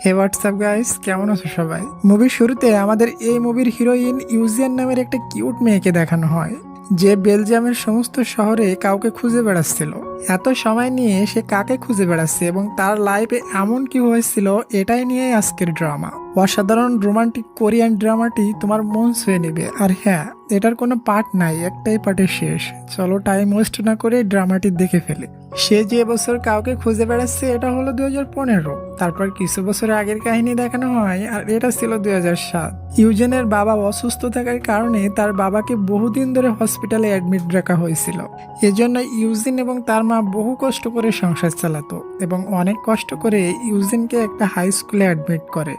হে WhatsApp guys, কেমন আছো সবাই? মুভির শুরুতে আমাদের এই মুভির হিরোইন ইউজিয়ান নামের একটা কিউট মেয়েকে দেখানো হয়, যে বেলজিয়ামের সমস্ত শহরে কাউকে খুঁজে বেড়াচ্ছিল। এত সময় নিয়ে সে কাকে খুঁজে বেড়াচ্ছে এবং তার লাইফে এমন কি হয়েছিল, এটাই নিয়ে আজকের ড্রামা। অসাধারণ রোমান্টিক কোরিয়ান ড্রামাটি তোমার মন ছুঁয়ে নেবে। আর হ্যাঁ, এটার কোনো পার্ট নাই, একটাই পার্টের শেষ। চলো টাইম ওয়েস্ট না করে ড্রামাটি দেখে ফেলে। সে যে বছর কাউকে খুঁজে বেড়াচ্ছে এটা হলো 2015। তারপর কিছু বছর আগের কাহিনী দেখানো হয়, আর এটা ছিল 2007। ইউজেনের বাবা অসুস্থ থাকার কারণে তার বাবাকে বহুদিন ধরে হসপিটালে অ্যাডমিট রাখা হয়েছিল। এজন্য ইউজিন এবং তার মা বহু কষ্ট করে সংসার চালাতো এবং অনেক কষ্ট করে ইউজিনকে একটা হাই স্কুলে অ্যাডমিট করে।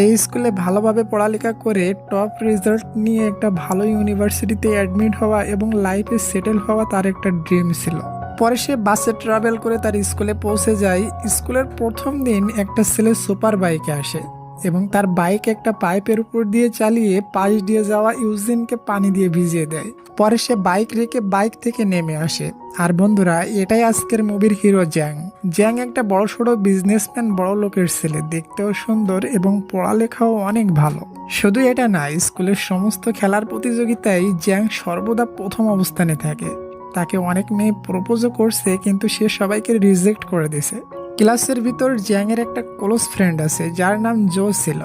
এই স্কুলে ভালোভাবে পড়ালেখা করে টপ রেজাল্ট নিয়ে একটা ভালো ইউনিভার্সিটিতে অ্যাডমিট হওয়া এবং লাইফে সেটেল হওয়া তার একটা ড্রিম ছিল। পরে সে বাসে ট্রাভেল করে তার স্কুলে পৌঁছে যায়। স্কুলের প্রথম দিন একটা ছেলে সুপার বাইকে আসে এবং তার বাইক একটা পাইপের উপর দিয়ে চালিয়ে পাশ দিয়ে যাওয়া ইউজিনকে পানি দিয়ে ভিজিয়ে দেয়। পরে সে বাইক রেখে বাইক থেকে নেমে আসে। আর বন্ধুরা, এটাই আজকের মুভির হিরো জ্যাং। জ্যাং একটা বড়সড় বিজনেসম্যান, বড় লোকের ছেলে, দেখতেও সুন্দর এবং পড়ালেখাও অনেক ভালো। শুধু এটা না, স্কুলের সমস্ত খেলার প্রতিযোগিতায় জ্যাং সর্বদা প্রথম অবস্থানে থাকে। তাকে অনেক মেয়ে প্রপোজও করছে, কিন্তু সে সবাইকে রিজেক্ট করে দিছে। ক্লাসের ভিতর জ্যাংয়ের একটা ক্লোজ ফ্রেন্ড আছে যার নাম জো ছিল।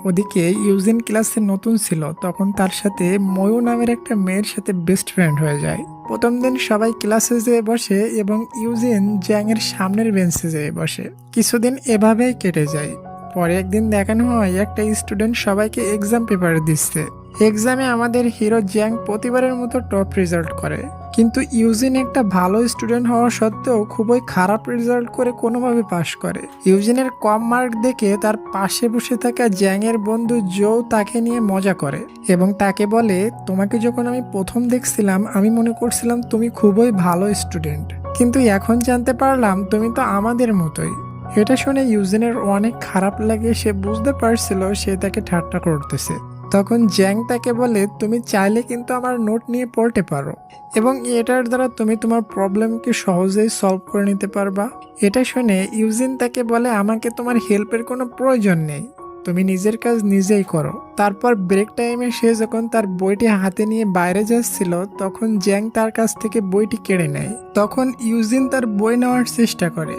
ওদিকে ইউজিন ক্লাসে নতুন ছিল, তখন তার সাথে ময়ূ নামের একটা মেয়ের সাথে বেস্ট ফ্রেন্ড হয়ে যায়। প্রথম দিন সবাই ক্লাসে যেয়ে বসে এবং ইউজিন জ্যাংয়ের সামনের বেঞ্চে যেয়ে বসে। কিছুদিন এভাবেই কেটে যায়। পরে একদিন দেখানো হয় একটা স্টুডেন্ট সবাইকে এক্সাম পেপার দিচ্ছে। এক্সামে আমাদের হিরো জ্যাং প্রতিবারের মতো টপ রেজাল্ট করে, কিন্তু ইউজিন একটা ভালো স্টুডেন্ট হওয়া সত্ত্বেও খুবই খারাপ রেজাল্ট করে কোনোভাবে পাশ করে। ইউজিনের কম মার্ক দেখে তার পাশে বসে থাকা জ্যাংয়ের বন্ধু জো তাকে নিয়ে মজা করে এবং তাকে বলে, তোমাকে যখন আমি প্রথম দেখছিলাম আমি মনে করছিলাম তুমি খুবই ভালো স্টুডেন্ট, কিন্তু এখন জানতে পারলাম তুমি তো আমাদের মতোই। এটা শুনে ইউজিনের অনেক খারাপ লাগে। সে বুঝতে পারছিল সে তাকে ঠাট্টা করতেছে। তখন জ্যাং তাকে বলে, তুমি চাইলে কিন্তু আমার নোট নিয়ে পড়তে পারো এবং এটার দ্বারা তুমি তোমার প্রবলেমকে সহজেই সলভ করে নিতে পারবা। এটা শুনে ইউজিন তাকে বলে, আমাকে তোমার হেল্পের কোনো প্রয়োজন নেই, তুমি নিজের কাজ নিজেই করো। তারপর ব্রেক টাইমে সে যখন তার বইটি হাতে নিয়ে বাইরে যাচ্ছিল, তখন জ্যাং তার কাছ থেকে বইটি কেড়ে নেয়। তখন ইউজিন তার বই নেওয়ার চেষ্টা করে।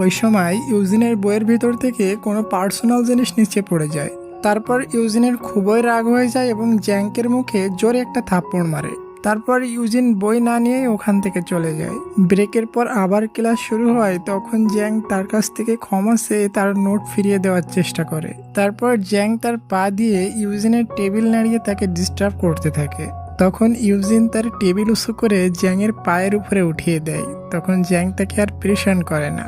ওই সময় ইউজিনের বইয়ের ভিতর থেকে কোনো পার্সোনাল জিনিস নিচে পড়ে যায়। তারপর ইউজিনের খুবই রাগ হয়ে যায় এবং জ্যাংকের মুখে জোরে একটা থাপ্পড় মারে। তারপর ইউজিন বই না নিয়ে ওখান থেকে চলে যায়। ব্রেকের পর আবার ক্লাস শুরু হয়। তখন জ্যাং তার কাছ থেকে ক্ষমা চেয়ে তার নোট ফিরিয়ে দেওয়ার চেষ্টা করে। তারপর জ্যাং তার পা দিয়ে ইউজিনের টেবিল নাড়িয়ে তাকে ডিস্টার্ব করতে থাকে। তখন ইউজিন তার টেবিল উঁচু করে জ্যাংয়ের পায়ের উপরে উঠিয়ে দেয়। তখন জ্যাং তাকে আর প্রেশান করে না।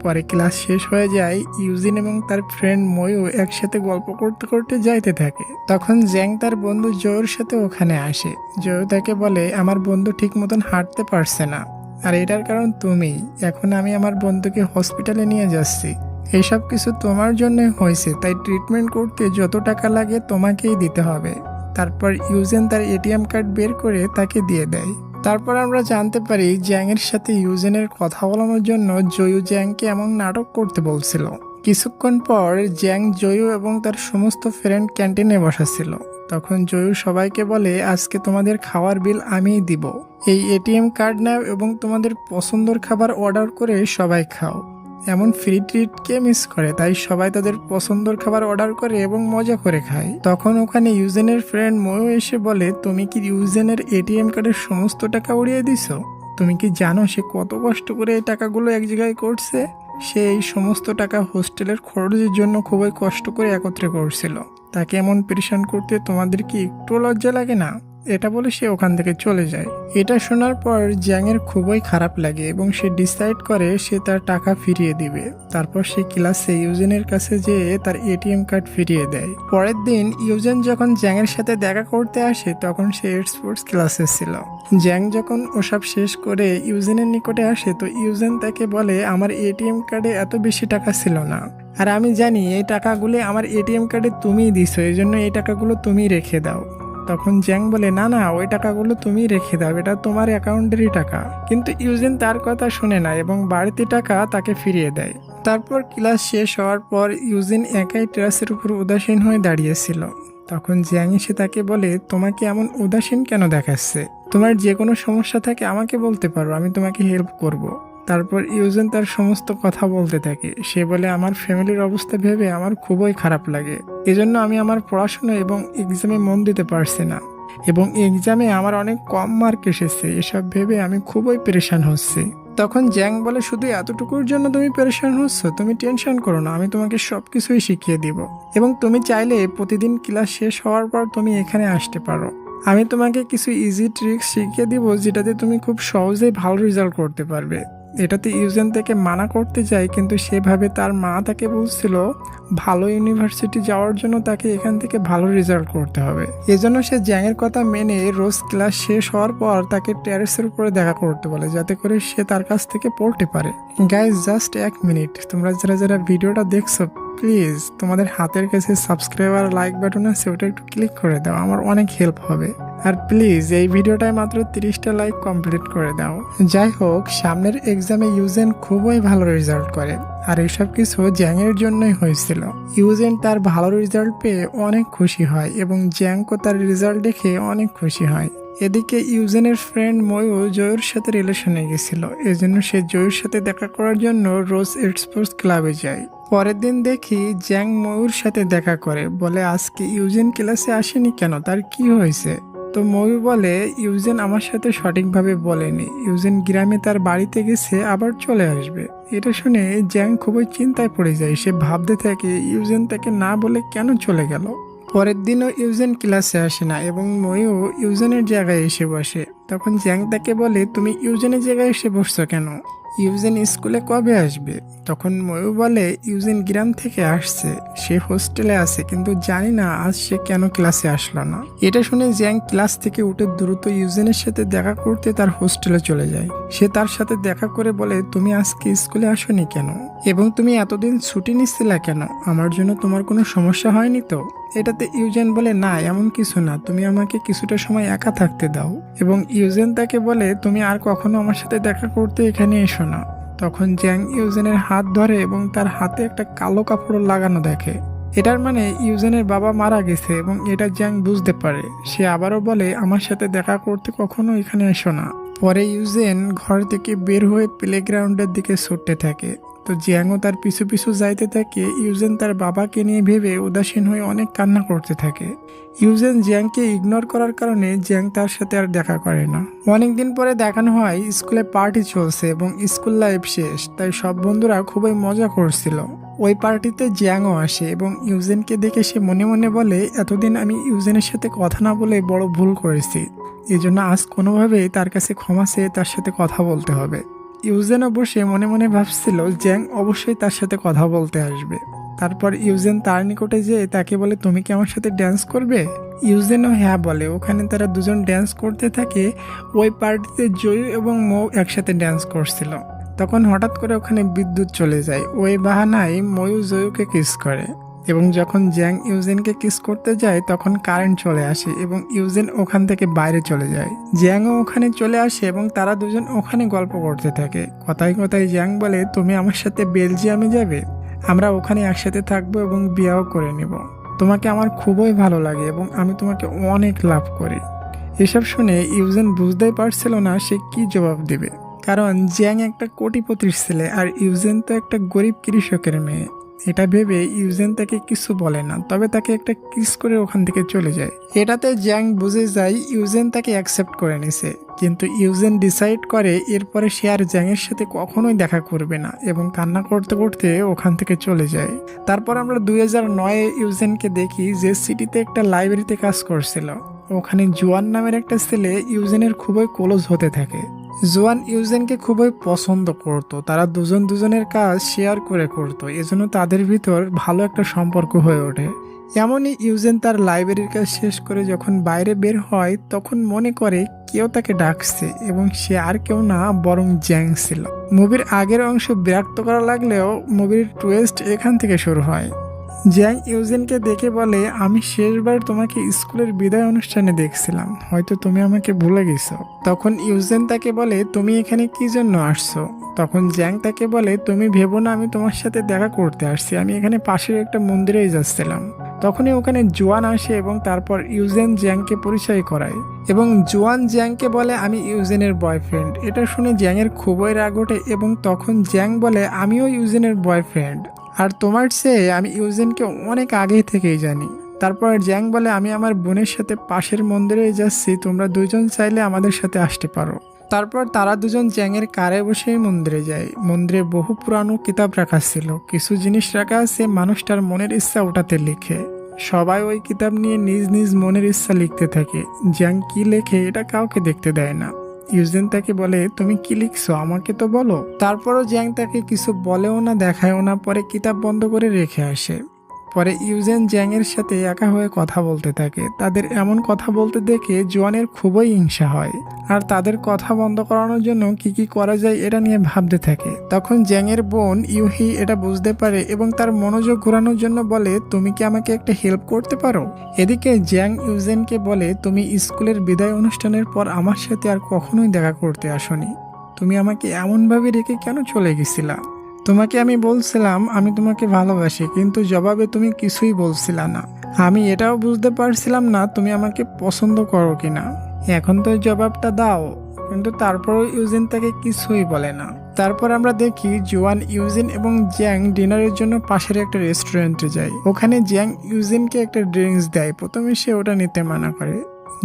পরে ক্লাস শেষ হয়ে যায়। ইউজিন এবং তার ফ্রেন্ড ময়ূ একসাথে গল্প করতে করতে যাইতে থাকে। তখন জ্যাং তার বন্ধু জোর সাথে ওখানে আসে। জো তাকে বলে, আমার বন্ধু ঠিক মতন হাঁটতে পারছে না, আর এটার কারণ তুমি। এখন আমি আমার বন্ধুকে হসপিটালে নিয়ে যাচ্ছি। এইসব কিছু তোমার জন্যই হয়েছে, তাই ট্রিটমেন্ট করতে যত টাকা লাগে তোমাকেই দিতে হবে। তারপর ইউজিন তার এটিএম কার্ড বের করে তাকে দিয়ে দেয়। তারপর আমরা জানতে পারি জ্যাংয়ের সাথে ইউজিনের কথা বলানোর জন্য জয়ু জ্যাংকে এমন নাটক করতে বলছিল। কিছুক্ষণ পর জ্যাং, জয়ু এবং তার সমস্ত ফ্রেন্ড ক্যান্টিনে বসাছিল। তখন জয়ু সবাইকে বলে, আজকে তোমাদের খাওয়ার বিল আমিই দিব। এই এটিএম কার্ড নাও এবং তোমাদের পছন্দের খাবার অর্ডার করে সবাই খাও। এমন ফ্রি ট্রিটকে মিস করে, তাই সবাই তাদের পছন্দের খাবার অর্ডার করে এবং মজা করে খায়। তখন ওখানে ইউজেনের ফ্রেন্ড ময়ূ এসে বলে, তুমি কি ইউজেনের এটিএম কার্ডের সমস্ত টাকা উড়িয়ে দিছো? তুমি কি জানো সে কত কষ্ট করে এই টাকাগুলো এক জায়গায় করছে? সে এই সমস্ত টাকা হোস্টেলের খরচের জন্য খুবই কষ্ট করে একত্রে করছিল। তাকে এমন পেরেশান করতে তোমাদের কি একটু লজ্জা লাগে না? এটা বলে সে ওখান থেকে চলে যায়। এটা শোনার পর জ্যাংয়ের খুবই খারাপ লাগে এবং সে ডিসাইড করে সে তার টাকা ফিরিয়ে দিবে। তারপর সে ক্লাসে ইউজেনের কাছে যেয়ে তার এটিএম কার্ড ফিরিয়ে দেয়। পরের দিন ইউজেন যখন জ্যাংয়ের সাথে দেখা করতে আসে, তখন সে স্পোর্টস ক্লাসে ছিল। জ্যাং যখন ওসব শেষ করে ইউজেনের নিকটে আসে, তো ইউজেন তাকে বলে, আমার এটিএম কার্ডে এত বেশি টাকা ছিল না, আর আমি জানি এই টাকাগুলো আমার এটিএম কার্ডে তুমিই দিছো, এই জন্য এই টাকাগুলো তুমি রেখে দাও। তখন জ্যাং বলে, না না, ওই টাকাগুলো তুমি রেখে দাও, এটা তোমার অ্যাকাউন্টেরই টাকা। কিন্তু ইউজিন তার কথা শুনে না এবং বাড়তি টাকা তাকে ফিরিয়ে দেয়। তারপর ক্লাস শেষ হওয়ার পর ইউজিন একাই টেরাসের উপর উদাসীন হয়ে দাঁড়িয়েছিল। তখন জিয়াং এসে তাকে বলে, তোমাকে এমন উদাসীন কেন দেখাচ্ছে? তোমার যে কোনো সমস্যা থাকে আমাকে বলতে পারো, আমি তোমাকে হেল্প করব। তারপর ইউজেন তার সমস্ত কথা বলতে থাকে। সে বলে, আমার ফ্যামিলির অবস্থা ভেবে আমার খুবই খারাপ লাগে। এজন্য আমি আমার পড়াশোনা এবং এক্সামে মন দিতে পারছি না, এবং এক্সামে আমার অনেক কম মার্ক এসেছে। এসব ভেবে আমি খুবই পেরেশান হচ্ছি। তখন জ্যাং বলে, শুধু এতটুকুর জন্য তুমি পেরেশান হচ্ছ? তুমি টেনশন করো না, আমি তোমাকে সবকিছুই শিখিয়ে দিব, এবং তুমি চাইলে প্রতিদিন ক্লাস শেষ হওয়ার পর তুমি এখানে আসতে পারো। আমি তোমাকে কিছু ইজি ট্রিক্স শিখিয়ে দিব যেটাতে তুমি খুব সহজেই ভালো রেজাল্ট করতে পারবে। এটাতে ইউজেন থেকে মানা করতে যায়, কিন্তু সেভাবে তার মা তাকে বলছিল ভালো ইউনিভার্সিটি যাওয়ার জন্য তাকে এখান থেকে ভালো রেজাল্ট করতে হবে। এজন্য সে জ্যাংয়ের কথা মেনে রোজ ক্লাস শেষ হওয়ার পর তাকে টেরেসের উপরে দেখা করতে বলে, যাতে করে সে তার কাছ থেকে পড়তে পারে। গাইজ, জাস্ট 1 মিনিট, তোমরা যারা ভিডিওটা দেখছো প্লিজ তোমাদের হাতের কাছে সাবস্ক্রাইব আর লাইক বাটন আছে, ওটা একটু ক্লিক করে দাও, আমার অনেক হেল্প হবে। আর প্লিজ এই ভিডিওটায় মাত্র 30টা লাইক কমপ্লিট করে দাও। যাই হোক, সামনের এক্সামে ইউজেন খুবই ভালো রেজাল্ট করে, আর এসব কিছু জ্যাংয়ের জন্যই হয়েছিল। ইউজেন তার ভালো রেজাল্ট পেয়ে অনেক খুশি হয়, এবং জ্যাংকো তার রেজাল্ট দেখে অনেক খুশি হয়। এদিকে ইউজেনের ফ্রেন্ড ময়ূ জয়ুর সাথে রিলেশনে গেছিল, এজন্য সে জয়ুর সাথে দেখা করার জন্য রোজ স্পোর্টস ক্লাবে যায়। পরের দিন দেখি জ্যাং ময়ূর সাথে দেখা করে, বলে আজকে ইউজেন ক্লাসে আসেনি কেন, তার কি হয়েছে? তো ময়ূ বলে, ইউজেন আমার সাথে সঠিকভাবে বলেনি, ইউজেন গ্রামে তার বাড়িতে গেছে, আবার চলে আসবে। এটা শুনে জ্যাং খুবই চিন্তায় পড়ে যায়। সে ভাবতে থাকে ইউজেন তাকে না বলে কেন চলে গেল। পরের দিনও ইউজেন ক্লাসে আসে না, এবং ময়ূ ইউজেনের জায়গায় এসে বসে। তখন জ্যাং তাকে বলে, তুমি ইউজেনের জায়গায় এসে বসছো কেন? ইউজেন স্কুলে কবে আসবে? তখন ময়ূর বলে, ইউজেন গ্রাম থেকে আসছে, সে হোস্টেলে আছে, কিন্তু জানি না আজ সে কেন ক্লাসে আসলো না। এটা শুনে জ্যাং ক্লাস থেকে উঠে দ্রুত ইউজেনের সাথে দেখা করতে তার হোস্টেলে চলে যায়। সে তার সাথে দেখা করে বলে, তুমি আজকে স্কুলে আসোনি কেন, এবং তুমি এতদিন ছুটি নিচ্ছিলা কেন? আমার জন্য তোমার কোনো সমস্যা হয়নি তো? এটাতে ইউজেন বলে, না এমন কিছু না, তুমি আমাকে কিছুটা সময় একা থাকতে দাও। এবং ইউজেন তাকে বলে, তুমি আর কখনো আমার সাথে দেখা করতে এখানে এসো না। তখন জ্যাং ইউজেনের হাত ধরে এবং তার হাতে একটা কালো কাপড় লাগানো দেখে। এটার মানে ইউজেনের বাবা মারা গেছে, এবং এটা জ্যাং বুঝতে পারে। সে আবারও বলে, আমার সাথে দেখা করতে কখনো এখানে এসো না। পরে ইউজেন ঘর থেকে বের হয়ে প্লেগ্রাউন্ডের দিকে ছুটতে থাকে। তো জ্যাংও তার পিছু পিছু যাইতে থাকে। ইউজেন তার বাবাকে নিয়ে ভেবে উদাসীন হয়ে অনেক কান্না করতে থাকে। ইউজেন জ্যাংকে ইগনোর করার কারণে জ্যাং তার সাথে আর দেখা করে না। অনেকদিন পরে দেখানো হয় স্কুলে পার্টি চলছে এবং স্কুল লাইফ শেষ, তাই সব বন্ধুরা খুবই মজা করছিল। ওই পার্টিতে জ্যাংও আসে এবং ইউজেনকে দেখে সে মনে মনে বলে, এতদিন আমি ইউজেনের সাথে কথা না বলে বড় ভুল করেছি, এই জন্য আজ কোনোভাবেই তার কাছে ক্ষমা চেয়ে তার সাথে কথা বলতে হবে। ইউজেনও বসে মনে মনে ভাবছিল জ্যাং অবশ্যই তার সাথে কথা বলতে আসবে। তারপর ইউজেন তার নিকটে যেয়ে তাকে বলে, তুমি কি আমার সাথে ড্যান্স করবে? ইউজেনও হ্যাঁ বলে। ওখানে তারা দুজন ড্যান্স করতে থাকে। ওই পার্টিতে জয়ু এবং মৌ একসাথে ড্যান্স করছিল। তখন হঠাৎ করে ওখানে বিদ্যুৎ চলে যায়। ওই বাহানায় ময়ূ জয়ুকে কিস করে, এবং যখন জ্যাং ইউজেনকে কিস করতে যায় তখন কারেন্ট চলে আসে এবং ইউজেন ওখান থেকে বাইরে চলে যায়। জ্যাংও ওখানে চলে আসে এবং তারা দুজন ওখানে গল্প করতে থাকে। কথায় কথায় জ্যাং বলে, তুমি আমার সাথে বেলজিয়ামে যাবে, আমরা ওখানে একসাথে থাকবো এবং বিয়েও করে নিব। তোমাকে আমার খুবই ভালো লাগে এবং আমি তোমাকে অনেক লাভ করি। এসব শুনে ইউজেন বুঝতেই পারছিল না সে কি জবাব দেবে, কারণ জ্যাং একটা কোটিপতির ছেলে আর ইউজেন তো একটা গরিব কৃষকের মেয়ে। এটা ভেবে ইউজেন তাকে কিছু বলে না, তবে তাকে একটা কিস করে ওখান থেকে চলে যায়। এটাতে জ্যাং বুঝে যায় ইউজেন তাকে অ্যাকসেপ্ট করে নিছে, কিন্তু ইউজেন ডিসাইড করে এরপরে সে আর জ্যাংয়ের সাথে কখনোই দেখা করবে না এবং কান্না করতে করতে ওখান থেকে চলে যায়। তারপর আমরা 2009-এ ইউজেনকে দেখি যে সিটিতে একটা লাইব্রেরিতে কাজ করছিল। ওখানে জুয়ান নামের একটা ছেলে ইউজেনের খুবই ক্লোজ হতে থাকে। জোয়ান ইউজেনকে খুবই পছন্দ করত, তারা দুজন দুজনের কাজ শেয়ার করে করত, এজন্য তাদের ভিতর ভালো একটা সম্পর্ক হয়ে ওঠে। এমনই ইউজেন তার লাইব্রেরির কাজ শেষ করে যখন বাইরে বের হয় তখন মনে করে কেউ তাকে ডাকছে এবং সে আর কেউ না বরং জ্যাং ছিল। মুভির আগের অংশ বিরক্ত করা লাগলেও মুভির টুইস্ট এখান থেকে শুরু হয়। জ্যাং ইউজিনকে দেখে বলে, আমি শেষবার তোমাকে স্কুলের বিদায় অনুষ্ঠানে দেখছিলাম, হয়তো তুমি আমাকে ভুলে গেছো। তখন ইউজেন তাকে বলে, তুমি এখানে কি জন্য আসছো? তখন জ্যাং তাকে বলে, তুমি ভেবো না আমি তোমার সাথে দেখা করতে আসছি, আমি এখানে পাশের একটা মন্দিরেই যাচ্ছিলাম। তখনই ওখানে জোয়ান আসে এবং তারপর ইউজেন জ্যাংকে পরিচয় করায় এবং জোয়ান জ্যাংকে বলে, আমি ইউজেনের বয়ফ্রেন্ড। এটা শুনে জ্যাংয়ের খুবই রাগ ওঠে এবং তখন জ্যাং বলে, আমিও ইউজেনের বয়ফ্রেন্ড, আর তোমার চেয়ে আমি ইউজেনকে অনেক আগে থেকেই জানি। তারপর জ্যাং বলে, আমি আমার বোনের সাথে পাশের মন্দিরে যাচ্ছি, তোমরা দুজন চাইলে আমাদের সাথে আসতে পারো। তারপর তারা দুজন জ্যাংয়ের কারে বসে মন্দিরে যায়। মন্দিরে বহু পুরানো কিতাব রাখা ছিল, কিছু জিনিস রাখা আছে মানুষটার মনের ইচ্ছা ওটাতে লিখে। সবাই ওই কিতাব নিয়ে নিজ নিজ মনের ইচ্ছা লিখতে থাকে। জ্যাং কি লেখে এটা কাউকে দেখতে দেয় না। ইউজেন তাকে বলে, তুমি কি লিখছো আমাকে তো বলো। তারপরও জ্যাং তাকে কিছু বলেও না, দেখায়ও না, পরে কিতাব বন্ধ করে রেখে আসে। পরে ইউজেন জ্যাংয়ের সাথে একা হয়ে কথা বলতে থাকে। তাদের এমন কথা বলতে দেখে জোয়ানের খুবই হিংসা হয়, আর তাদের কথা বন্ধ করানোর জন্য কি কি করা যায় এটা নিয়ে ভাবতে থাকে। তখন জ্যাংয়ের বোন ইউহি এটা বুঝতে পারে এবং তার মনোযোগ ঘোরানোর জন্য বলে, তুমি কি আমাকে একটা হেল্প করতে পারো? এদিকে জ্যাং ইউজেনকে বলে, তুমি স্কুলের বিদায় অনুষ্ঠানের পর আমার সাথে আর কখনোই দেখা করতে আসোনি, তুমি আমাকে এমনভাবে রেখে কেন চলে গেছিলা? তোমাকে আমি বলছিলাম আমি তোমাকে ভালোবাসি, কিন্তু জবাবে তুমি কিছুই বলছিলা না। আমি এটাও বুঝতে পারছিলাম না তুমি আমাকে পছন্দ করো কিনা। এখন তো এই জবাবটা দাও। কিন্তু তারপরও ইউজিন তাকে কিছুই বলে না। তারপর আমরা দেখি জোয়ান, ইউজিন এবং জ্যাং ডিনারের জন্য পাশের একটা রেস্টুরেন্টে যায়। ওখানে জ্যাং ইউজিনকে একটা ড্রিঙ্কস দেয়। প্রথমে সে ওটা নিতে মানা করে।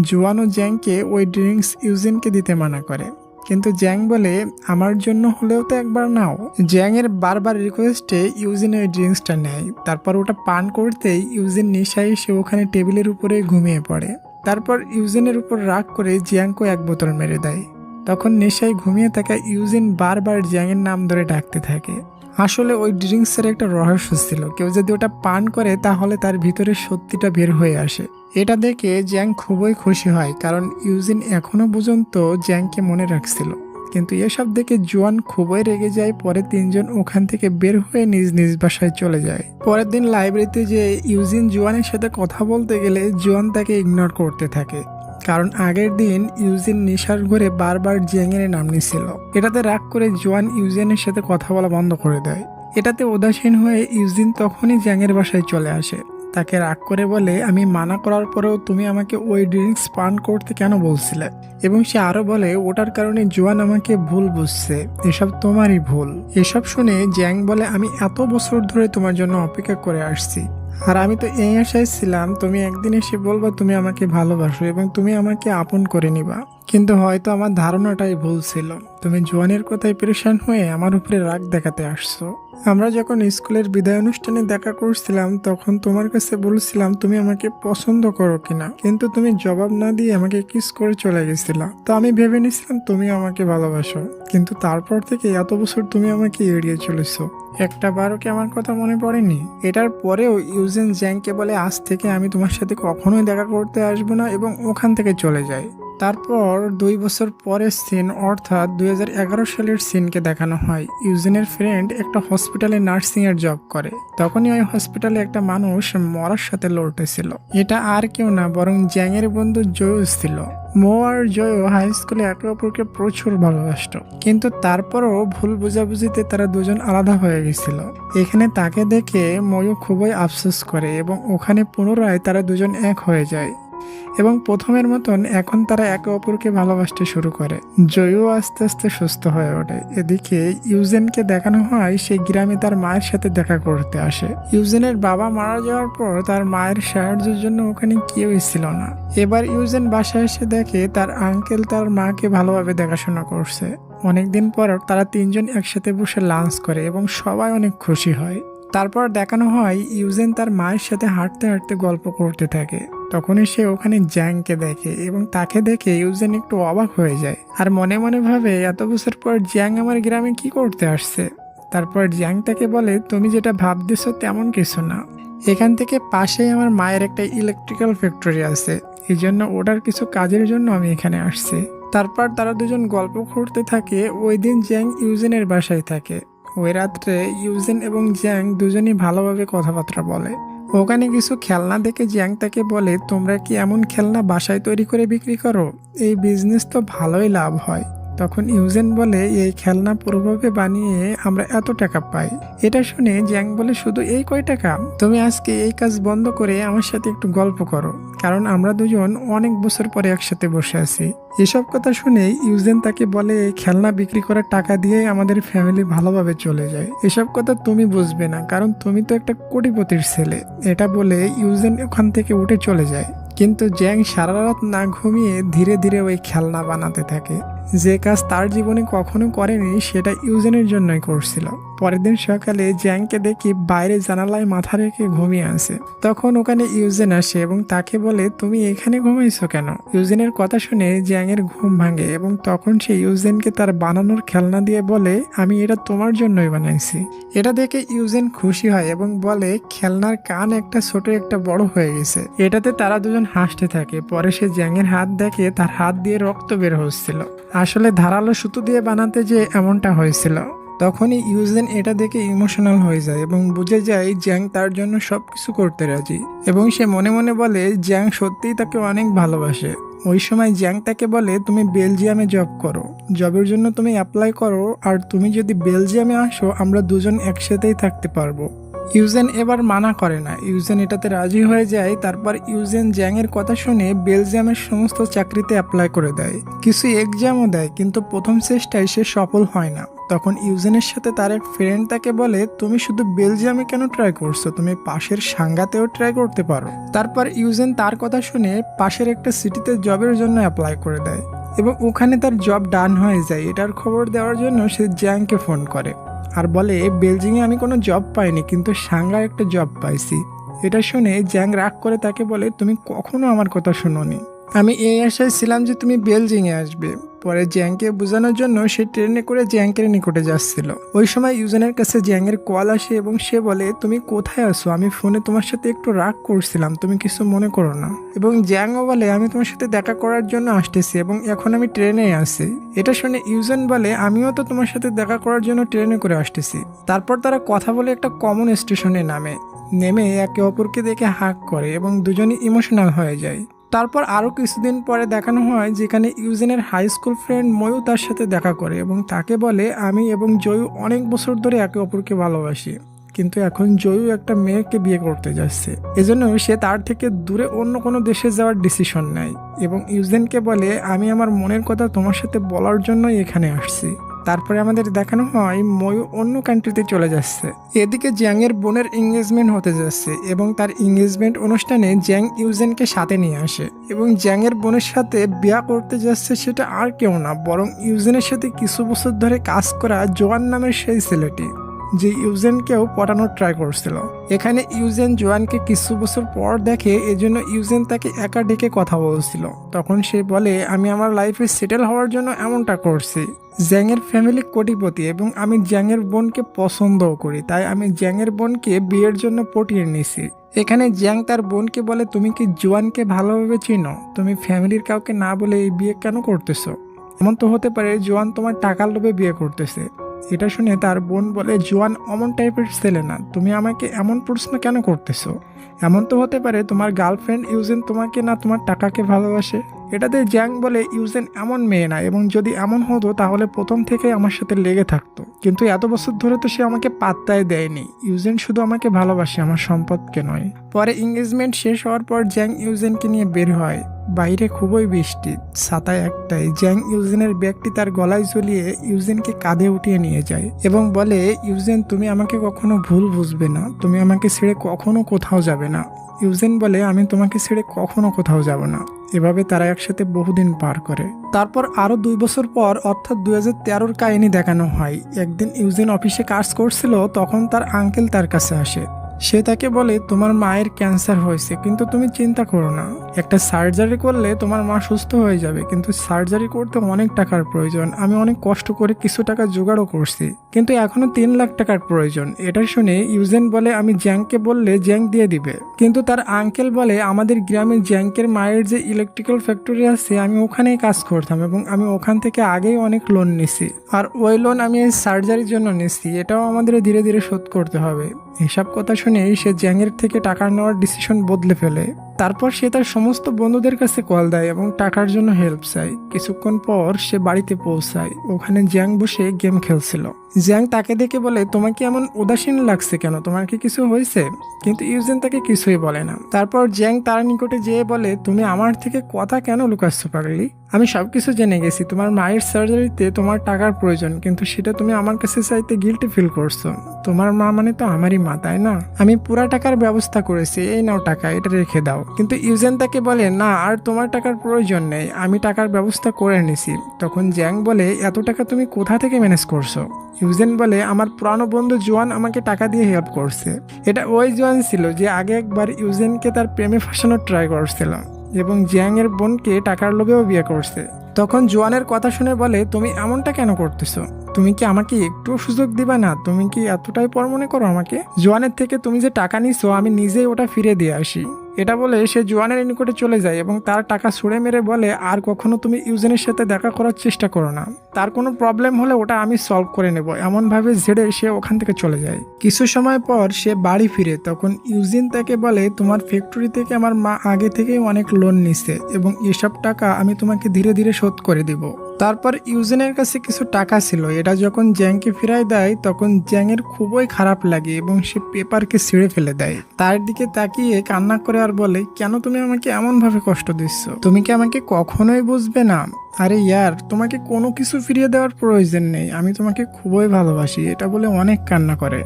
জোয়ান ও জ্যাংকে ওই ড্রিঙ্কস ইউজিনকে দিতে মানা করে, কিন্তু জ্যাং বলে, আমার জন্য হলেও তো একবার নাও। জ্যাং এর বারবার রিকোয়েস্টে ইউজিন ওই ড্রিঙ্কসটা নেয়। তারপর ওটা পান করতেই ইউজিন নেশায় সে ওখানে টেবিলের উপরে ঘুমিয়ে পড়ে। তারপর ইউজিনের উপর রাগ করে জ্যাংকে এক বোতল মেরে দেয়। তখন নেশায় ঘুমিয়ে থাকা ইউজিন বারবার জ্যাংয়ের নাম ধরে ডাকতে থাকে। আসলে ওই ড্রিঙ্কসের একটা রহস্য ছিল, কেউ যদি ওটা পান করে তাহলে তার ভিতরে সত্যিটা বের হয়ে আসে। এটা দেখে জ্যাং খুবই খুশি হয়, কারণ ইউজিন এখনো পর্যন্ত জ্যাংকে মনে রাখছিল। কিন্তু এসব দেখে জোয়ান খুবই রেগে যায়। পরে তিনজন ওখান থেকে বের হয়ে নিজ নিজ বাসায় চলে যায়। পরের দিন লাইব্রেরিতে যে ইউজিন জোয়ানের সাথে কথা বলতে গেলে জোয়ান তাকে ইগনোর করতে থাকে, কারণ আগের দিন ইউজিন নেশার ঘরে বারবার জ্যাংয়ের নাম নিছিল। এটাতে রাগ করে জোয়ান ইউজিনের সাথে কথা বলা বন্ধ করে দেয়। এটাতে উদাসীন হয়ে ইউজিন তখনই জ্যাংয়ের বাসায় চলে আসে। তাকে রাগ করে বলে, আমি মানা করার পরেও তুমি আমাকে ওই ড্রিঙ্কস পান করতে কেন বলছিলে? এবং সে আরো বলে, ওটার কারণে জোয়ান আমাকে ভুল বুঝছে, এসব তোমারই ভুল। এসব শুনে জ্যাং বলে, আমি এত বছর ধরে তোমার জন্য অপেক্ষা করে আসছি, আর আমি তো এই আশায় ছিলাম তুমি একদিন এসে বলবা তুমি আমাকে ভালোবাসো এবং তুমি আমাকে আপন করে নিবা। কিন্তু হয়তো আমার ধারণাটাই ভুল ছিল। তুমি জোয়ানের কথায় পেরেশান হয়ে আমার উপরে রাগ দেখাতে আসছো। আমরা যখন স্কুলের বিদায় অনুষ্ঠানে দেখা করছিলাম তখন তোমার কাছে বলছিলাম তুমি আমাকে পছন্দ করো কিনা, কিন্তু তুমি জবাব না দিয়ে আমাকে কিস করে চলে গেছিলা। তো আমি ভেবে নিছিলাম তুমি আমাকে ভালোবাসো, কিন্তু তারপর থেকে এত বছর তুমি আমাকে এড়িয়ে চলেছো। একটা বারও কি আমার কথা মনে পড়েনি? এটার পরেও ইউজেন জ্যাংকে বলে, আজ থেকে আমি তোমার সাথে কখনোই দেখা করতে আসবো না, এবং ওখান থেকে চলে যায়। তারপর 2 বছর পরের সিন, অর্থাৎ 2011 সালের সিনকে দেখানো হয়। ইউজিনের ফ্রেন্ড একটা হসপিটালে নার্সিং এর জব করে। তখনই ওই হসপিটালে একটা মানুষ মরার সাথে লড়তেছিল। এটা আর কেউ না বরং জ্যাংয়ের বন্ধু জয়ুস ছিল। মো আর জয়ও হাই স্কুলে একে অপরকে প্রচুর ভালোবাসত, কিন্তু তারপরও ভুল বোঝাবুঝিতে তারা দুজন আলাদা হয়ে গেছিল। এখানে তাকে দেখে ময়ও খুবই আফসোস করে এবং ওখানে পুনরায় তারা দুজন এক হয়ে যায় এবং প্রথমের মতন এখন তারা একে অপরকে ভালোবাসতে শুরু করে। জয়ও আস্তে আস্তে সুস্থ হয়ে ওঠে। এদিকে ইউজেনকে দেখানো হয় সে গ্রামে তার মায়ের সাথে দেখা করতে আসে। ইউজেনের বাবা মারা যাওয়ার পর তার মায়ের সাহায্যের জন্য ওখানে কেউই ছিল না। এবার ইউজেন বাসায় এসে দেখে তার আঙ্কেল তার মাকে ভালোভাবে দেখাশোনা করছে। অনেকদিন পর তারা তিনজন একসাথে বসে লাঞ্চ করে এবং সবাই অনেক খুশি হয়। তারপর দেখানো হয় ইউজেন তার মায়ের সাথে হাঁটতে হাঁটতে গল্প করতে থাকে। তখনই সে ওখানে জ্যাংকে দেখে এবং তাকে দেখে ইউজেন একটু অবাক হয়ে যায় আর মনে মনে ভাবে, এত বছর পর জ্যাং আমার গ্রামে কি করতে আসছে। তারপর জ্যাং তাকে বলে, তুমি যেটা ভাবতেছো তেমন কিছু না, এখান থেকে পাশেই আমার মায়ের একটা ইলেকট্রিক্যাল ফ্যাক্টরি আছে, এই জন্য ওটার কিছু কাজের জন্য আমি এখানে আসছি। তারপর তারা দুজন গল্প করতে থাকে। ওই দিন জ্যাং ইউজেনের বাসায় থাকে। ওই রাত্রে ইউজেন এবং জ্যাং দুজনই ভালোভাবে কথাবার্তা বলে। ওখানে কিছু খেলনা দেখে জ্যাং তাকে বলে, তোমরা কি এমন খেলনা বাসায় তৈরি করে বিক্রি করো? এই বিজনেস তো ভালোই লাভ হয়। তখন ইউজেন বলে, এই খেলনা পুরোভাবে বানিয়ে আমরা এত টাকা পাই। এটা শুনে জ্যাং বলে, শুধু এই কয় টাকা? তুমি আজকে এই কাজ বন্ধ করে আমার সাথে একটু গল্প করো, কারণ আমরা দুজন অনেক বছর পরে একসাথে বসে আছি। এসব কথা শুনে ইউজেন তাকে বলে, এই খেলনা বিক্রি করার টাকা দিয়ে আমাদের ফ্যামিলি ভালোভাবে চলে যায়। এসব কথা তুমি বুঝবে না, কারণ তুমি তো একটা কোটিপতির ছেলে। এটা বলে ইউজেন ওখান থেকে উঠে চলে যায়। কিন্তু জ্যাং সারা রাত না ঘুমিয়ে ধীরে ধীরে ওই খেলনা বানাতে থাকে। যে কাজ তার জীবনে কখনো করেনি সেটা ইউজেনের জন্যই করছিল। পরের দিন সকালে জ্যাংকে দেখি বাইরে জানালায় মাথা রেখে ঘুমিয়ে আছে। তখন ওখানে ইউজেন আসে এবং তাকে বলে, তুমি এখানে ঘুমাইছো কেন? ইউজেনের কথা শুনে জ্যাংয়ের ঘুম ভাঙে এবং তখন সে ইউজেনকে তার বানানোর খেলনা দিয়ে বলে, আমি এটা তোমার জন্যই বানাইছি। এটা দেখে ইউজেন খুশি হয় এবং বলে, খেলনার কান একটা ছোট একটা বড় হয়ে গেছে। এটাতে তারা দুজন হাসতে থাকে। পরে সে জ্যাংয়ের হাত দেখে তার হাত দিয়ে রক্ত বের হচ্ছিল। আসলে ধারালো সুতো দিয়ে বানাতে যে এমনটা হয়েছিল। তখনই ইউজেন এটা দেখে ইমোশনাল হয়ে যায় এবং বুঝে যায় জ্যাং তার জন্য সবকিছু করতে রাজি। এবং সে মনে মনে বলে, জ্যাং সত্যিই তাকে অনেক ভালোবাসে। ওই সময় জ্যাং তাকে বলে, তুমি বেলজিয়ামে জব করো, জবের জন্য তুমি অ্যাপ্লাই করো, আর তুমি যদি বেলজিয়ামে আসো আমরা দুজন একসাথেই থাকতে পারবো। ইউজেন এবার মানা করে না, ইউজেন এটাতে রাজি হয়ে যায়। তারপর ইউজেন জ্যাং এর কথা শুনে বেলজিয়ামের সমস্ত চাকরিতে অ্যাপ্লাই করে দেয়। কিছু এক্সামও দেয়, কিন্তু প্রথম চেষ্টায় সে সফল হয় না। তখন ইউজেনের সাথে তার এক ফ্রেন্ড তাকে বলে, তুমি শুধু বেলজিয়ামে কেন ট্রাই করছো, তুমি পাশের সাঙ্গাতেও ট্রাই করতে পারো। তারপর ইউজেন তার কথা শুনে পাশের একটা সিটিতে জবের জন্য অ্যাপ্লাই করে দেয় এবং ওখানে তার জব ডান হয়ে যায়। এটার খবর দেওয়ার জন্য সে জ্যাংকে ফোন করে আর বলে, বেলজিংয়ে আমি কোনো জব পাইনি, কিন্তু সাংঘাই একটা জব পাইছি। এটা শুনে জ্যাং রাগ করে তাকে বলে, তুমি কখনো আমার কথা শোনোনি। আমি এই আশায় ছিলাম যে তুমি বেলজিংয়ে আসবে। পরে জ্যাংকে বোঝানোর জন্য সে ট্রেনে করে জ্যাংকের নিকটে যাচ্ছিল। ওই সময় ইউজেনের কাছে জ্যাংয়ের কল আসে এবং সে বলে, তুমি কোথায় আছো? আমি ফোনে তোমার সাথে একটু রাগ করছিলাম, তুমি কিছু মনে করো না। এবং জ্যাংও বলে, আমি তোমার সাথে দেখা করার জন্য আসতেছি এবং এখন আমি ট্রেনে আছি। এটা শুনে ইউজেন বলে, আমিও তো তোমার সাথে দেখা করার জন্য ট্রেনে করে আসতেছি। তারপর তারা কথা বলে একটা কমন স্টেশনে নেমে একে অপরকে দেখে হাগ করে এবং দুজনই ইমোশনাল হয়ে যায়। তারপর আরও কিছুদিন পরে দেখানো হয় যেখানে ইউজেনের হাই স্কুল ফ্রেন্ড ময়ূ তার সাথে দেখা করে এবং তাকে বলে, আমি এবং জয়ু অনেক বছর ধরে একে অপরকে ভালোবাসি, কিন্তু এখন জয়ু একটা মেয়েকে বিয়ে করতে যাচ্ছে। এজন্য সে তার থেকে দূরে অন্য কোনো দেশে যাওয়ার ডিসিশন নেয় এবং ইউজেনকে বলে, আমি আমার মনের কথা তোমার সাথে বলার জন্যই এখানে আসছি। তারপরে আমাদের দেখানো হয় ময়ূ অন্য কান্ট্রিতে চলে যাচ্ছে। এদিকে জ্যাংয়ের বোনের এঙ্গেজমেন্ট হতে যাচ্ছে এবং তার এঙ্গেজমেন্ট অনুষ্ঠানে জ্যাং ইউজেনকে সাথে নিয়ে আসে এবং জ্যাংয়ের বোনের সাথে বিয়ে করতে যাচ্ছে সেটা আর কেউ না, বরং ইউজেনের সাথে কিছু বছর ধরে কাজ করা জোয়ান নামের সেই ছেলেটি, যে ইউজেনকেও পটানোর ট্রাই করছিল। এখানে ইউজেন জোয়ানকে কিছু বছর পর দেখে, এজন্য ইউজেন তাকে একা ডেকে কথা বলছিল। তখন সে বলে, আমি আমার লাইফে সেটেল হওয়ার জন্য এমনটা করছি। জ্যাংয়ের ফ্যামিলি কোটিপতি এবং আমি জ্যাংয়ের বোনকে পছন্দও করি, তাই আমি জ্যাংয়ের বোনকে বিয়ের জন্য পটিয়ে নিছি। এখানে জ্যাং তার বোনকে বলে, তুমি কি জোয়ানকে ভালোভাবে চিনো? তুমি ফ্যামিলির কাউকে না বলে এই বিয়ে কেন করতেছো? এমন তো হতে পারে জোয়ান তোমার টাকার লোভে বিয়ে করতেছে। এটা শুনে তার বোন বলে, জোয়ান অমন টাইপের ছেলে না, তুমি আমাকে এমন প্রশ্ন কেন করতেছো? এমন তো হতে পারে তোমার গার্লফ্রেন্ড ইউজেন তোমাকে না তোমার টাকাকে ভালোবাসে। এটাতে জ্যাং বলে, ইউজেন এমন মেয়ে না, এবং যদি এমন হতো তাহলে প্রথম থেকে আমার সাথে লেগে থাকতো, কিন্তু এত বছর ধরে তো সে আমাকে পাত্তাই দেয়নি। ইউজেন শুধু আমাকে ভালোবাসে, আমার সম্পদকে নয়। পরে এঙ্গেজমেন্ট শেষ হওয়ার পর জ্যাং ইউজেনকে নিয়ে বের হয়। বাইরে খুবই বৃষ্টি, ছাতা একটাই। জ্যাং ইউজেনের ব্যাগটি তার গলায় ঝুলিয়ে ইউজেনকে কাঁধে উঠিয়ে নিয়ে যায় এবং বলে, ইউজেন তুমি আমাকে কখনো ভুল বুঝবে না, তুমি আমাকে ছেড়ে কখনো কোথাও যাবে না। ইউজেন বলে, আমি তোমাকে ছেড়ে কখনো কোথাও যাব না। এভাবে তারা একসাথে বহুদিন পার করে। তারপর আরো 2 বছর পর অর্থাৎ 2013-র কাহিনী দেখানো হয়। একদিন ইউজেন অফিসে কাজ করছিল, তখন তার আঙ্কেল তার কাছে আসে। সে তাকে বলে তোমার মায়ের ক্যান্সার হয়েছে, কিন্তু তুমি চিন্তা করো না, একটা সার্জারি করলে তোমার মা সুস্থ হয়ে যাবে, কিন্তু সার্জারি করতে অনেক টাকার প্রয়োজন। আমি অনেক কষ্ট করে কিছু টাকা জোগাড়ও করছি, কিন্তু এখনো 3 লাখ টাকার প্রয়োজন। এটা শুনে ইউজেন বলে আমি জ্যাংকে বললে জ্যাং দিয়ে দিবে, কিন্তু তার আঙ্কেল বলে আমাদের গ্রামে জ্যাংকের মায়ের যে ইলেকট্রিক্যাল ফ্যাক্টরি আছে আমি ওখানেই কাজ করতাম এবং আমি ওখান থেকে আগেই অনেক লোন নিছি, আর ওই লোন আমি এই সার্জারির জন্য নিছি, এটাও আমাদের ধীরে ধীরে শোধ করতে হবে। এসব কথা শুনে সে জ্যাংয়ের থেকে টাকা নেওয়ার ডিসিশন বদলে ফেলে। তারপর সে তার সমস্ত বন্ধুদের কাছে কল দেয় এবং টাকার জন্য হেল্প চায়। কিছুক্ষণ পর সে বাড়িতে পৌঁছায়। ওখানে জ্যাং বসে গেম খেলছিল। জ্যাং তাকে দেখে বলে তোমাকে এমন উদাসীন লাগছে কেন, তোমার কি কিছু হয়েছে? কিন্তু ইউজেন তাকে কিছুই বলে না। তারপর জ্যাং তার নিকটে যেয়ে বলে তুমি আমার থেকে কথা কেন লুকাচ্ছ পাগলি? আমি সবকিছু জেনে গেছি, তোমার মায়ের সার্জারিতে তোমার টাকার প্রয়োজন, কিন্তু সেটা তুমি আমার কাছে চাইতে গিল্টি ফিল করছো। তোমার মা মানে তো আমারই মা, তাই না? আমি পুরা টাকার ব্যবস্থা করেছি, এই নাও টাকা, এটা রেখে দাও। কিন্তু ইউজেন তাকে বলে না, আর তোমার টাকার প্রয়োজন নেই, আমি টাকার ব্যবস্থা করে নিছি। তখন জ্যাং বলে এত টাকা তুমি কোথা থেকে ম্যানেজ করছো? ইউজেন বলে আমার পুরানো বন্ধু জোয়ান আমাকে টাকা দিয়ে হেল্প করছে। এটা ওই জোয়ান ছিল যে আগে একবার ইউজেনকে তার প্রেমে ফাঁসানোর ট্রাই করছিল এবং জ্যাং এর বোনকে টাকার লোভেও বিয়ে করছে। তখন জোয়ানের কথা শুনে বলে তুমি এমনটা কেন করতেছো? তুমি কি আমাকে একটু সুযোগ দিবা না? তুমি কি এতটাই পর মনে করো আমাকে? জোয়ানের থেকে তুমি যে টাকা নিছো আমি নিজেই ওটা ফিরে দিয়ে আসি। এটা বলে সে জোয়ানের নিকটে চলে যায় এবং তার টাকা ছুঁড়ে মেরে বলে আর কখনো তুমি ইউজেনের সাথে দেখা করার চেষ্টা করো না, তার কোনো প্রবলেম হলে ওটা আমি সলভ করে নেব। এমন ভাবে ঝেড়ে সে ওখান থেকে চলে যায়। কিছু সময় পর সে বাড়ি ফিরে। তখন ইউজিন তাকে বলে তোমার ফ্যাক্টরি থেকে আমার মা আগে থেকেই অনেক লোন নিছে এবং এসব টাকা আমি তোমাকে ধীরে ধীরে শোধ করে দিব। তারপর ইউজেনের কাছে কিছু টাকা ছিল, এটা যখন জ্যাংকে ফিরাই দেয় তখন জ্যাংয়ের খুবই খারাপ লাগে এবং সে পেপারকে ছিঁড়ে ফেলে দেয়। তার দিকে তাকিয়ে কান্না করে আর বলে কেন তুমি আমাকে এমন ভাবে কষ্ট দিচ্ছ? তুমি কি আমাকে কখনোই বুঝবে না? আরে ইয়ার, তোমাকে কোনো কিছু ফিরিয়ে দেওয়ার প্রয়োজন নেই, আমি তোমাকে খুবই ভালোবাসি। এটা বলে অনেক কান্না করে।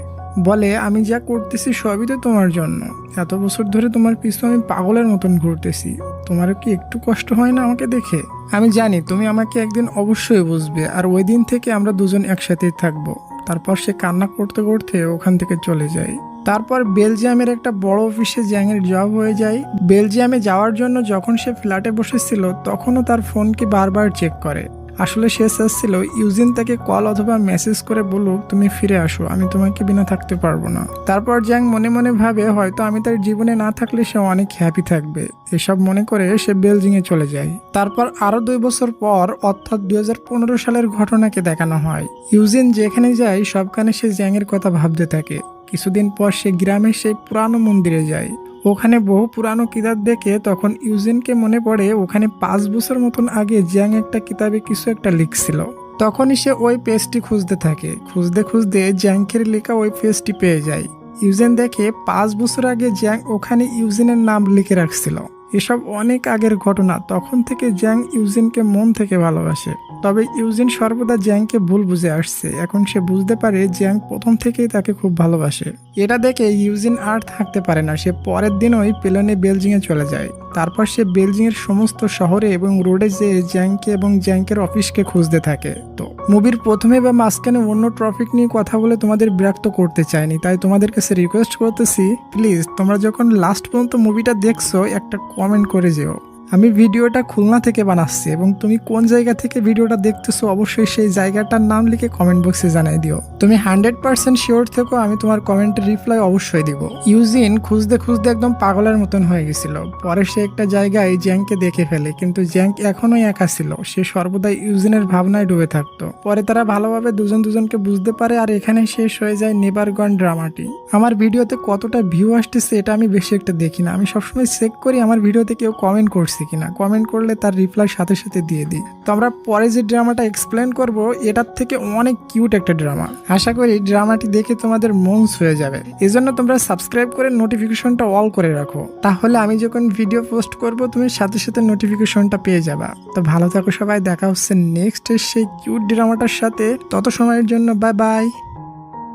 বলে আমি যা করতেছি সবই তো তোমার জন্য, এত বছর ধরে তোমার পিছু আমি পাগলের মতন ঘুরতেছি, তোমারও কি একটু কষ্ট হয় না আমাকে দেখে? আমি জানি তুমি আমাকে একদিন অবশ্যই বুঝবে, আর ওই দিন থেকে আমরা দুজন একসাথেই থাকবো। তারপর সে কান্না করতে করতে ওখান থেকে চলে যায়। তারপর বেলজিয়ামের একটা বড় অফিসে জ্যাংয়ের জব হয়ে যায়। বেলজিয়ামে যাওয়ার জন্য যখন সে ফ্ল্যাটে বসেছিল তখনও তার ফোনকে বারবার চেক করে। আসলে সে চাচ্ছিল ইউজিন তাকে কল অথবা মেসেজ করে বলুক তুমি ফিরে আসো, আমি তোমাকে বিনা থাকতে পারবো না। তারপর জ্যাং মনে মনে ভাবে হয়তো আমি তার জীবনে না থাকলে সে অনেক হ্যাপি থাকবে। এসব মনে করে সে বেলজিংয়ে চলে যায়। তারপর আরো 2 বছর পর অর্থাৎ 2015 সালের ঘটনাকে দেখানো হয়। ইউজিন যেখানে যায় সবখানে সে জ্যাংয়ের কথা ভাবতে থাকে। কিছুদিন পর সে গ্রামের সেই পুরানো মন্দিরে যায়। ওখানে বহু পুরানো কিতাব দেখে তখন ইউজিনকে মনে পড়ে ওখানে 5 বছর মতন আগে জ্যাং একটা কিতাবে কিছু একটা লিখছিল। তখনই সে ওই পেজটি খুঁজতে থাকে। খুঁজতে খুঁজতে জ্যাংকের লেখা ওই পেজটি পেয়ে যায়। ইউজিন দেখে 5 বছর আগে জ্যাং ওখানে ইউজিনের নাম লিখে রাখছিল। এসব অনেক আগের ঘটনা। তখন থেকে জ্যাং ইউজিনকে মন থেকে ভালোবাসে। তবে ইউজিন সর্বদা জ্যাংকে ভুল বুঝে আসছে। এখন সে বুঝতে পারে জ্যাং প্রথম থেকেই তাকে খুব ভালোবাসে। এটা দেখে ইউজিন আর থাকতে পারে না। সে পরের দিনই প্লেনে বেলজিংয়ে চলে যায়। তারপর সে বেলজিংয়ের সমস্ত শহরে এবং রোডে যেয়ে জ্যাংকে এবং জ্যাংকের অফিসকে খুঁজতে থাকে। তো মুভির প্রথমে বা মাঝখানে অন্য টপিক নিয়ে কথা বলে তোমাদের বিরক্ত করতে চাইনি, তাই তোমাদের কাছে রিকোয়েস্ট করতেছি প্লিজ তোমরা যখন লাস্ট পর্যন্ত মুভিটা দেখছো একটা কমেন্ট করে যেও। আমি ভিডিওটা খুলনা থেকে বানাচ্ছি এবং তুমি কোন জায়গা থেকে ভিডিওটা দেখতেছো অবশ্যই সেই জায়গাটার নাম লিখে কমেন্ট বক্সে জানাই দিও। তুমি 100% শিওর থেকো আমি তোমার কমেন্টের রিপ্লাই অবশ্যই দিব। ইউজিন খুঁজতে খুঁজতে একদম পাগলের মতন হয়ে গেছিল। পরে সে একটা জায়গায় জ্যাংকে দেখে ফেলে, কিন্তু জ্যাং এখনোই একা ছিল। সে সর্বদাই ইউজিনের ভাবনায় ডুবে থাকতো। পরে তারা ভালোভাবে দুজন দুজনকে বুঝতে পারে আর এখানে শেষ হয়ে যায় নেভার গন ড্রামাটি। আমার ভিডিওতে কতটা ভিউ আসতেছে এটা আমি বেশি একটা দেখি না। আমি সবসময় চেক করি আমার ভিডিওতে কেউ কমেন্ট করছে কিনা। কমেন্ট করলে তার রিপ্লাই সাথে সাথে দিয়ে দিই। তো আমরা পরে যে ড্রামাটা এক্সপ্লেন করব এটার থেকে অনেক কিউট একটা ড্রামা। আশা করি ড্রামাটি দেখে তোমাদের মন ছুঁয়ে যাবে। এজন্য তোমরা সাবস্ক্রাইব করে নোটিফিকেশনটা অল করে রাখো, তাহলে আমি যখন ভিডিও পোস্ট করব তুমি সাথে সাথে নোটিফিকেশনটা পেয়ে যাবা। তো ভালো থাকো সবাই, দেখা হচ্ছে নেক্সট সেই কিউট ড্রামাটার সাথে। তত সময়ের জন্য বাই বাই।